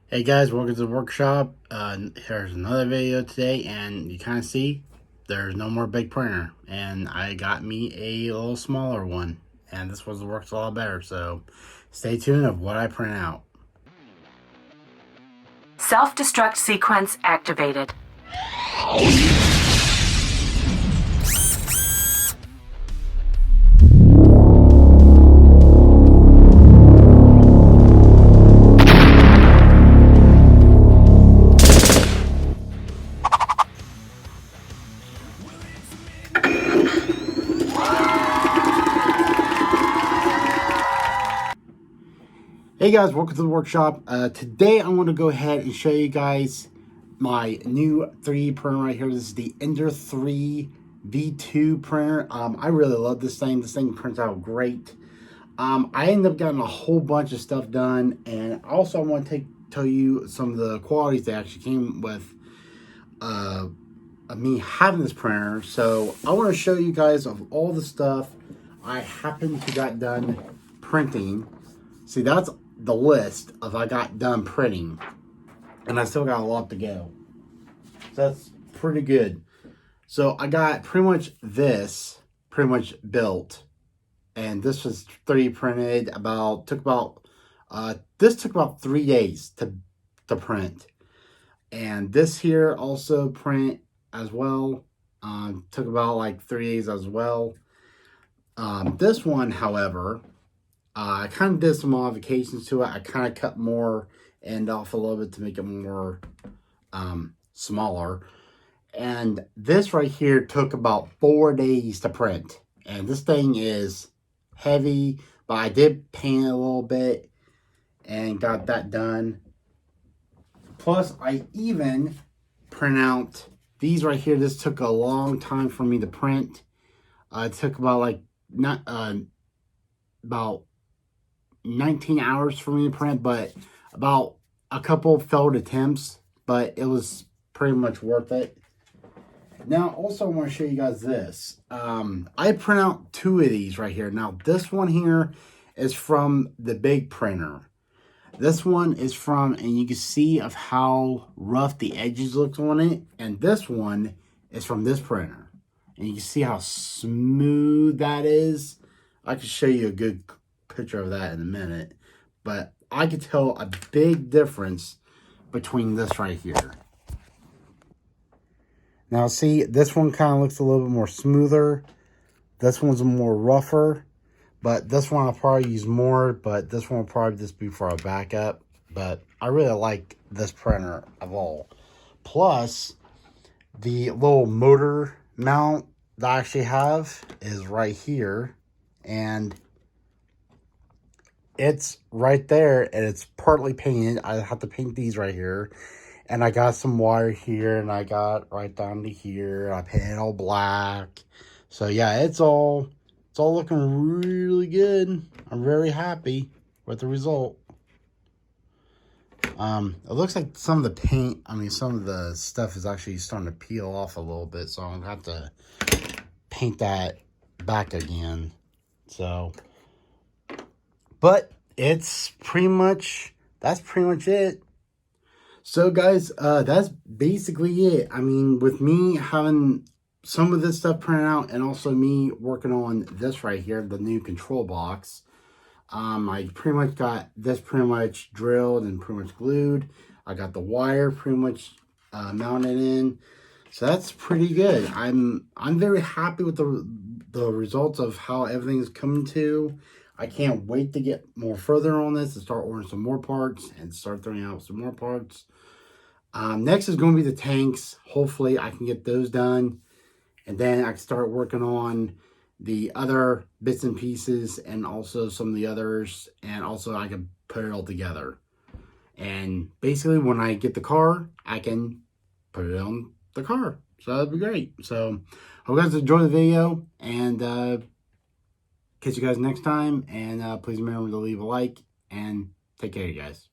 Hey guys, welcome to the workshop. Here's another video today, and you kind of see there's no more big printer, and I got me a little smaller one, and this one works a lot better. So stay tuned of what I print out. Self-destruct sequence activated. Hey guys, welcome to the workshop. Today I'm going to go ahead and show you guys my new 3D printer right here. This is the ender-3 V2 printer. I really love this thing. This thing prints out great. I ended up getting a whole bunch of stuff done, and also I want to tell you some of the qualities that actually came with me having this printer. So I want to show you guys of all the stuff I happen to got done printing. See, that's the list of I got done printing, and I still got a lot to go. So that's pretty good. So I got pretty much this built, and this was 3D printed. This took about 3 days to print, and this here also print as well. Took about like 3 days as well. This one, however, I kind of did some modifications to it. I kind of cut more end off a little bit to make it more smaller. And this right here took about 4 days to print. And this thing is heavy, but I did paint it a little bit and got that done. Plus, I even print out these right here. This took a long time for me to print. It took about about 19 hours for me to print, but about a couple failed attempts, but it was pretty much worth it. Now, also I want to show you guys this. I print out 2 of these right here. Now, this one here is from the big printer. This one is from, and you can see of how rough the edges look on it. And this one is from this printer. And you can see how smooth that is. I can show you a good picture of that in a minute. But I could tell a big difference between this right here. Now see, this one kind of looks a little bit more smoother. This one's more rougher. But this one I'll probably use more, but this one will probably just be for a backup. But I really like this printer of all. Plus, the little motor mount that I actually have is right here. And it's right there, and it's partly painted. I have to paint these right here. And I got some wire here, and I got right down to here. I painted all black. So yeah, it's all looking really good. I'm very happy with the result. It looks like some of the paint, some of the stuff is actually starting to peel off a little bit, so I'm gonna have to paint that back again. So, but that's pretty much it. So guys, that's basically it. With me having some of this stuff printed out, and also me working on this right here, the new control box. I pretty much got this pretty much drilled and pretty much glued. I got the wire pretty much mounted in. So that's pretty good. I'm very happy with the results of how everything's coming to. I can't wait to get more further on this and start ordering some more parts and start throwing out some more parts. Next is going to be the tanks. Hopefully I can get those done. And then I can start working on the other bits and pieces, and also some of the others. And also I can put it all together. And basically when I get the car, I can put it on the car. So that'd be great. So hope you guys enjoy the video, and catch you guys next time. And please remember to leave a like, and take care, you guys.